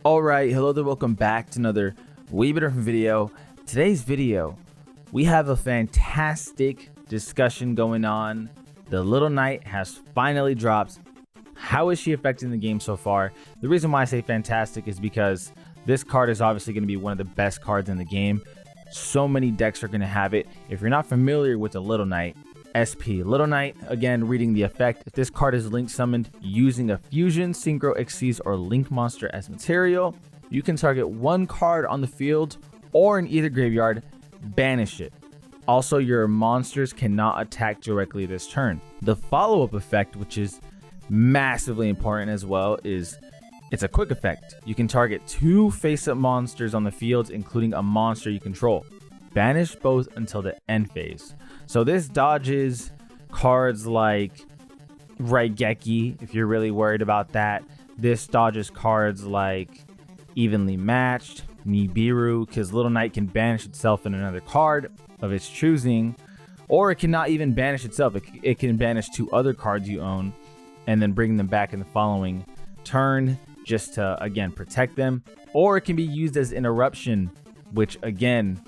Alright, hello there, welcome back to another wee bit different video. Today's video, we have a fantastic discussion going on. The Little Knight has finally dropped. How is she affecting the game so far? The reason why I say fantastic is because this card is obviously going to be one of the best cards in the game. So many decks are going to have it. If you're not familiar with the Little Knight, SP Little Knight, again reading the effect, if this card is link summoned using a fusion, synchro, xyz, or link monster as material, you can target one card on the field or in either graveyard, banish it. Also, your monsters cannot attack directly this turn. The follow-up effect, which is massively important as well, is it's a quick effect. You can target two face-up monsters on the field, including a monster you control. Banish both until the end phase. So this dodges cards like Raigeki, if you're really worried about that. This dodges cards like Evenly Matched, Nibiru, because Little Knight can banish itself in another card of its choosing, or it cannot even banish itself. It can banish two other cards you own and then bring them back in the following turn just to, again, protect them. Or it can be used as interruption, which, again,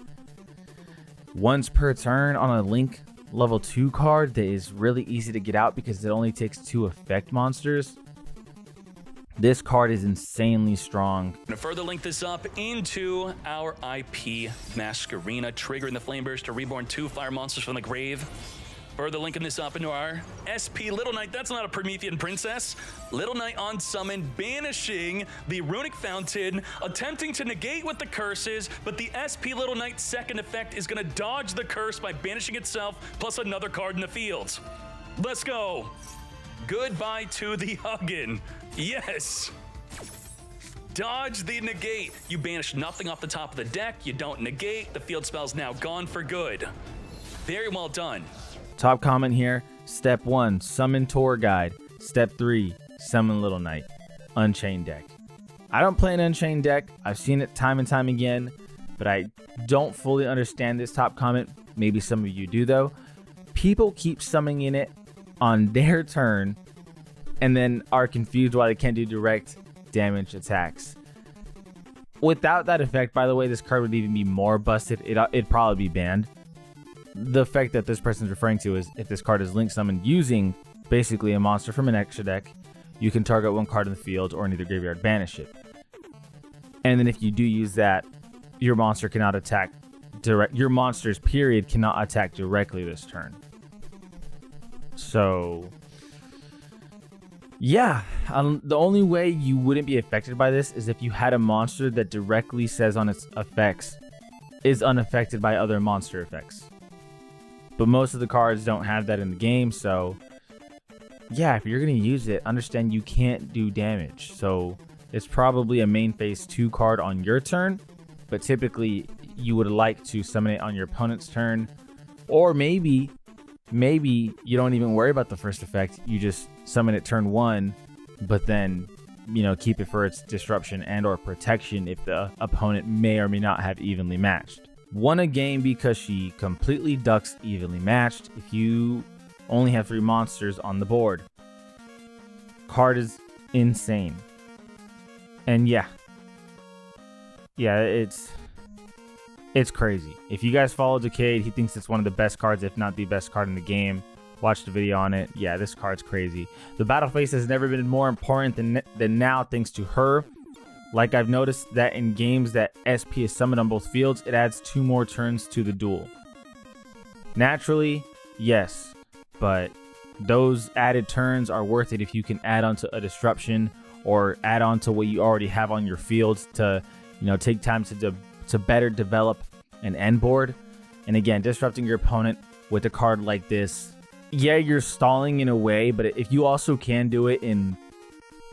once per turn on a link level 2 card that is really easy to get out because it only takes 2 effect monsters. This card is insanely strong. To further link this up into our IP Masquerena, triggering the Flameburst to reborn 2 fire monsters from the grave. Further linking this up into our SP Little Knight. That's not a Promethean princess. Little Knight on summon, banishing the Runic Fountain, attempting to negate with the curses, but the SP Little Knight's second effect is going to dodge the curse by banishing itself plus another card in the field. Let's go. Goodbye to the Huggin. Yes. Dodge the negate. You banish nothing off the top of the deck. You don't negate. The field spell's now gone for good. Very well done. Top comment here. Step 1, summon Tour Guide. Step 3, summon Little Knight. Unchained deck. I don't play an Unchained deck. I've seen it time and time again, but I don't fully understand this top comment. Maybe some of you do though. People keep summoning it on their turn and then are confused why they can't do direct damage attacks. Without that effect, by the way, this card would even be more busted. It'd probably be banned. The effect that this person is referring to is if this card is link summoned using basically a monster from an extra deck, you can target one card in the field or in either graveyard, banish it. And then if you do use that, your monster cannot attack direct. Your monsters, period, cannot attack directly this turn. So yeah, the only way you wouldn't be affected by this is if you had a monster that directly says on its effects is unaffected by other monster effects. But most of the cards don't have that in the game, so yeah, if you're going to use it, understand you can't do damage. So it's probably a main phase 2 card on your turn, but typically you would like to summon it on your opponent's turn. Or maybe you don't even worry about the first effect. You just summon it turn 1, but then, you know, keep it for its disruption and or protection if the opponent may or may not have evenly matched. Won a game because she completely ducks evenly matched if you only have 3 monsters on the board. Card is insane. And yeah, it's crazy. If you guys follow Decade, he thinks it's one of the best cards, if not the best card in the game. Watch the video on it. Yeah, this card's crazy. The battle phase has never been more important than now thanks to her. Like, I've noticed that in games that SP is summoned on both fields, it adds 2 more turns to the duel. Naturally, yes, but those added turns are worth it if you can add on to a disruption or add on to what you already have on your fields to, you know, take time to better develop an end board. And again, disrupting your opponent with a card like this, yeah, you're stalling in a way, but if you also can do it in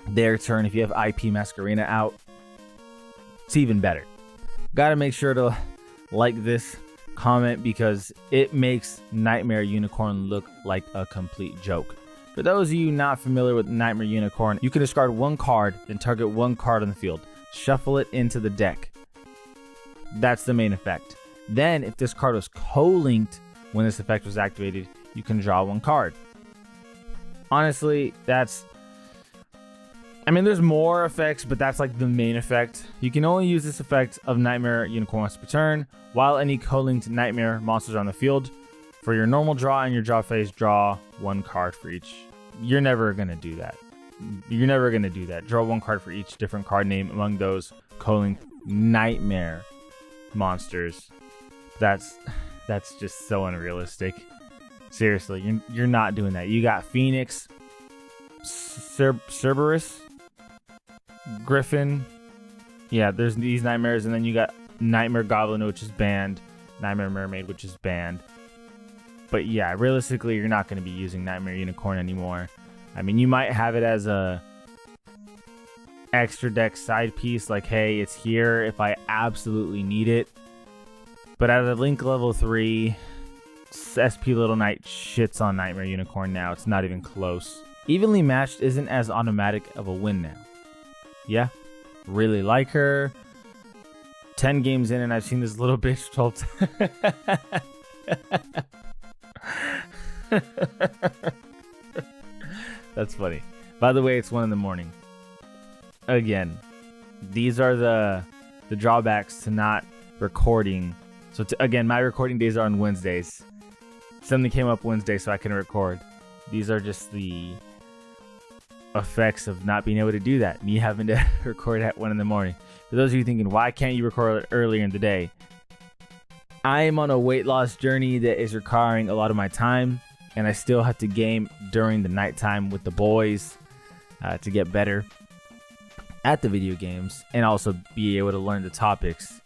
their turn, if you have IP Masquerena out, it's even better. Gotta make sure to like this comment because it makes Nightmare Unicorn look like a complete joke. For those of you not familiar with Nightmare Unicorn, you can discard one card, then target one card on the field. Shuffle it into the deck. That's the main effect. Then, if this card was co-linked when this effect was activated, you can draw one card. Honestly, that's I mean, there's more effects, but that's like the main effect. You can only use this effect of Nightmare Unicorn once per turn, while any co-linked Nightmare monsters are on the field. For your normal draw and your draw phase, draw 1 card for each. You're never going to do that. You're never going to do that. Draw 1 card for each different card name among those co-linked Nightmare monsters. That's just so unrealistic. Seriously, you're not doing that. You got Phoenix, Cerberus, Griffin. Yeah, there's these nightmares, and then you got Nightmare Goblin, which is banned, Nightmare Mermaid, which is banned. But yeah, realistically, you're not going to be using Nightmare Unicorn anymore. I mean, you might have it as a extra deck side piece, like, hey, it's here if I absolutely need it. But at a Link level 3, SP Little Knight shits on Nightmare Unicorn now. It's not even close. Evenly Matched isn't as automatic of a win now. Yeah, really like her. 10 games in and I've seen this little bitch 12 times. That's funny. By the way, it's 1 in the morning. Again, these are the drawbacks to not recording. So again, my recording days are on Wednesdays. Something came up Wednesday, so I couldn't record. These are just the effects of not being able to do that. Me having to record at 1 in the morning. For those of you thinking, why can't you record earlier in the day? I am on a weight loss journey that is requiring a lot of my time, and I still have to game during the nighttime with the boys to get better at the video games and also be able to learn the topics.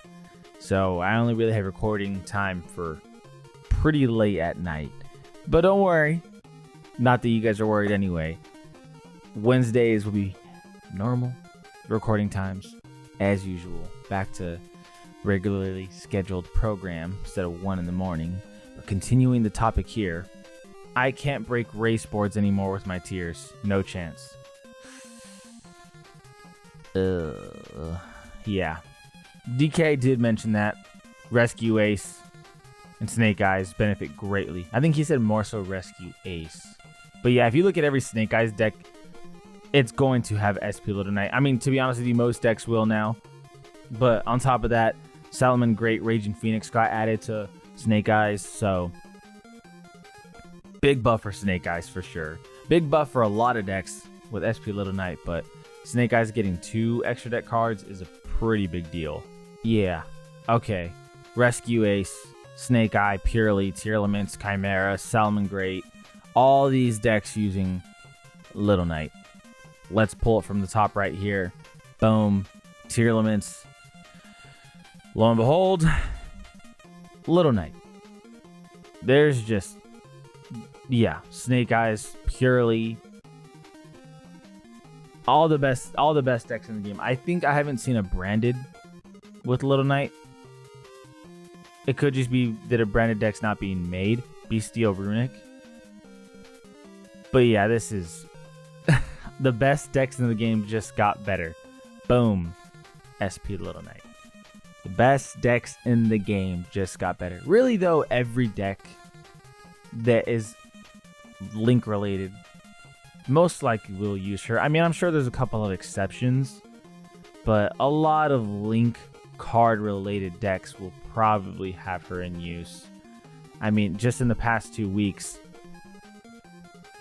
So I only really have recording time for pretty late at night. But don't worry. Not that you guys are worried anyway. Wednesdays will be normal recording times as usual. Back to regularly scheduled program instead of 1 in the morning. But continuing the topic here, I can't break race boards anymore with my tiers. No chance. Yeah. DK did mention that Rescue Ace and Snake Eyes benefit greatly. I think he said more so Rescue Ace. But yeah, if you look at every Snake Eyes deck, it's going to have SP Little Knight. I mean, to be honest with you, most decks will now. But on top of that, Salomon Great, Raging Phoenix got added to Snake Eyes, so big buff for Snake Eyes for sure. Big buff for a lot of decks with SP Little Knight, but Snake Eyes getting 2 extra deck cards is a pretty big deal. Yeah, okay. Rescue Ace, Snake Eye, Purely, Tier Elements, Chimera, Salomon Great, all these decks using Little Knight. Let's pull it from the top right here. Boom. Tier Elements. Lo and behold, Little Knight. There's just, yeah, Snake Eyes, Purely, all the best decks in the game. I think I haven't seen a branded with Little Knight. It could just be that a branded deck's not being made. Bestial Runic. But yeah, this is the best decks in the game just got better. Boom. SP Little Knight. The best decks in the game just got better. Really though, every deck that is Link related most likely will use her. I mean, I'm sure there's a couple of exceptions, but a lot of Link card related decks will probably have her in use. I mean, just in the past 2 weeks,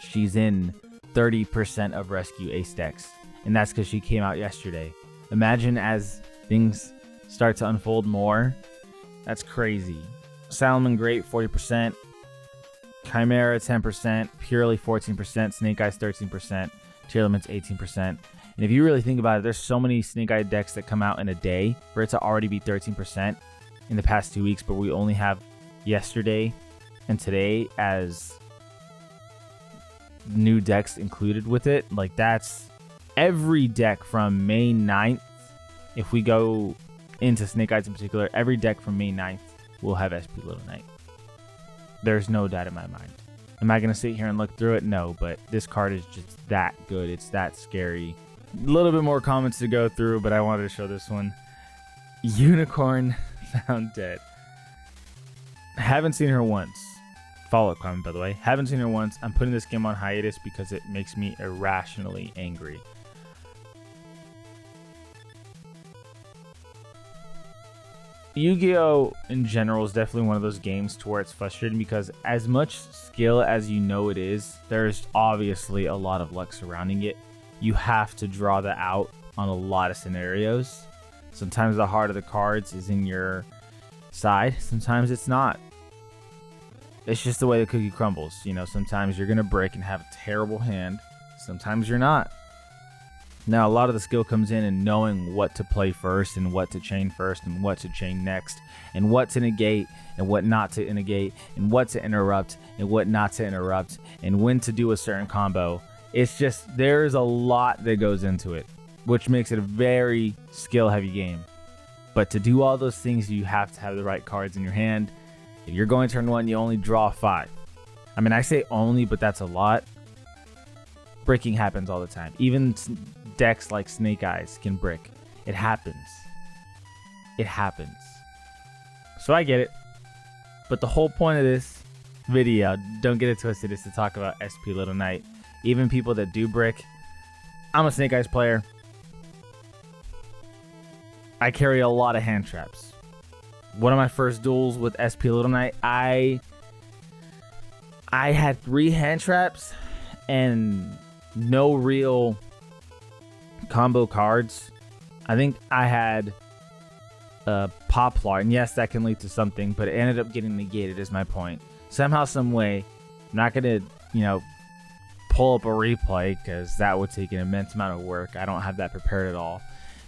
she's in 30% of Rescue Ace decks, and that's because she came out yesterday. Imagine as things start to unfold more, that's crazy. Salomon Great 40%, Chimera 10%, Purely 14%, Snake Eyes 13%, Tier Elements 18%. And if you really think about it, there's so many Snake Eye decks that come out in a day for it to already be 13% in the past 2 weeks, but we only have yesterday and today as new decks included with it. Like, that's every deck from May 9th. If we go into Snake Eyes in particular, every deck from May 9th will have SP Little Knight. There's no doubt in my mind. Am I going to sit here and look through it? No, but this card is just that good. It's that scary. A little bit more comments to go through, but I wanted to show this one. Unicorn found dead. Haven't seen her once. Follow-up comment, by the way. Haven't seen her once. I'm putting this game on hiatus because it makes me irrationally angry. Yu-Gi-Oh! In general is definitely one of those games to where it's frustrating because as much skill as you know it is, there's obviously a lot of luck surrounding it. You have to draw that out on a lot of scenarios. Sometimes the heart of the cards is in your side, sometimes it's not. It's just the way the cookie crumbles. You know, sometimes you're going to break and have a terrible hand, sometimes you're not. Now, a lot of the skill comes in knowing what to play first and what to chain first and what to chain next and what to negate and what not to negate and what to interrupt and what not to interrupt and when to do a certain combo. It's just, there's a lot that goes into it, which makes it a very skill heavy game. But to do all those things, you have to have the right cards in your hand. If you're going turn 1, you only draw 5. I mean, I say only, but that's a lot. Breaking happens all the time. Even decks like Snake Eyes can brick. It happens. It happens. So I get it. But the whole point of this video, don't get it twisted, is to talk about SP Little Knight. Even people that do brick. I'm a Snake Eyes player. I carry a lot of hand traps. One of my first duels with SP Little Knight, I had 3 hand traps and no real combo cards. I think I had a Poplar, and yes, that can lead to something, but it ended up getting negated is my point. Somehow, some way, I'm not gonna, pull up a replay because that would take an immense amount of work. I don't have that prepared at all.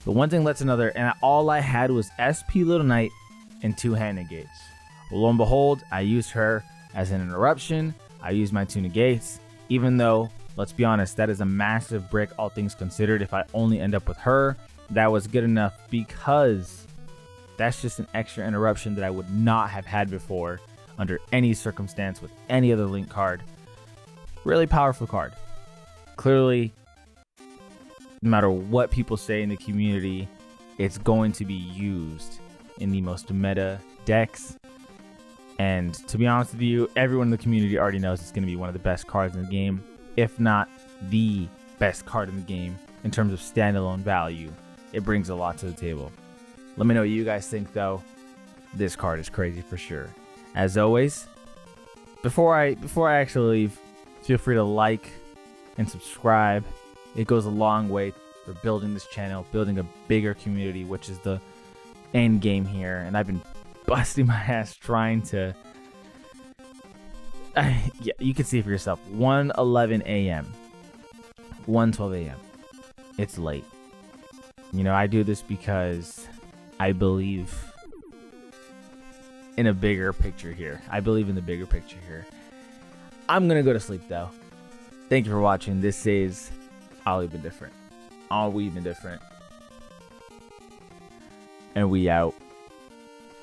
But one thing led to another, and all I had was SP Little Knight and 2 hand negates. Well, lo and behold, I used her as an interruption. I used my 2 negates, even though, let's be honest, that is a massive brick, all things considered. If I only end up with her, that was good enough because that's just an extra interruption that I would not have had before under any circumstance with any other Link card. Really powerful card. Clearly, no matter what people say in the community, it's going to be used in the most meta decks. And to be honest with you, everyone in the community already knows it's going to be one of the best cards in the game, if not the best card in the game in terms of standalone value. It brings a lot to the table. Let me know what you guys think, though. This card is crazy for sure. As always, before I actually leave, feel free to like and subscribe. It goes a long way for building this channel, building a bigger community, which is the end game here. And I've been busting my ass trying to... yeah, you can see for yourself. 1:11 a.m. 1:12 a.m. It's late. I do this because I believe in a bigger picture here. I believe in the bigger picture here. I'm going to go to sleep, though. Thank you for watching. This is All We've Been Different. All We've Been Different. And we out.